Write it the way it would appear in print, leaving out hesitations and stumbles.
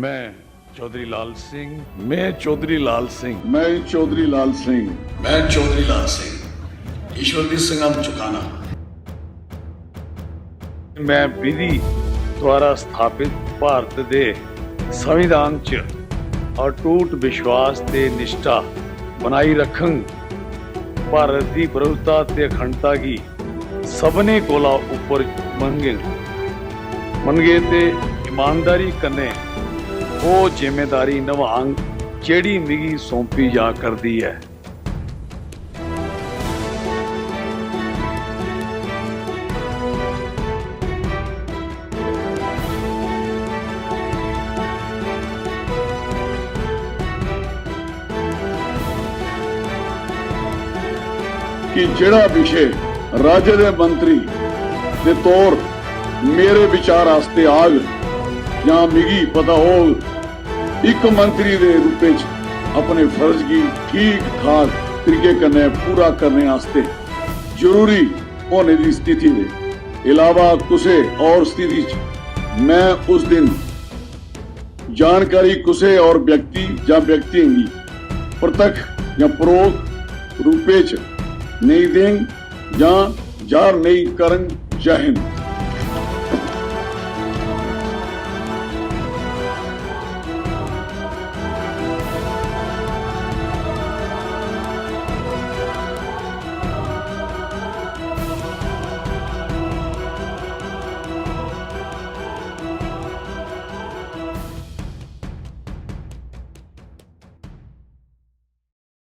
मैं चौधरी लाल सिंह मैं चौधरी लाल सिंह मैं चौधरी लाल सिंह मैं चौधरी लाल सिंह ईश्वरदीप सिंह चुकाना मैं विधि द्वारा स्थापित ਭਾਰਤ ਦੇ ਸੰਵਿਧਾਨ 'ਚ ਅਟੁੱਟ ਵਿਸ਼ਵਾਸ ਤੇ ਨਿਸ਼ਠਾ ਬਣਾਈ ਰੱਖਾਂ। ਭਾਰਤ ਦੀ ਪ੍ਰਭੁਤਾ ਤੇ ਅਖੰਡਤਾ ਕੀ ਸਭਨੇ ਕੋਲਾ ਉੱਪਰ ਮੰਗੇ ਤੇ ਇਮਾਨਦਾਰੀ ਕਨੇ ਉਹ ਜ਼ਿੰਮੇਵਾਰੀ ਨਿਭਾਉਂ ਜਿਹੜੀ ਮਿਗੀ ਸੌਂਪੀ ਜਾ ਕਰਦੀ ਹੈ। कि जिहड़ा विषय राज्य के मंत्री के तौर मेरे विचार आस्ते आग या मिगी पता हो एक मंत्री के रूप में अपने फर्ज की ठीक ठाक तरीके कन्ने पूरा करने आस्ते जरूरी होने की स्थिति में इलावा कुसे और स्थिति च मैं उस दिन जानकारी कुसे और व्यक्ति या व्यक्ति की प्रत्यक्ष या परोक्ष रूप नहीं दें या जार नहीं करन। जय हिंद।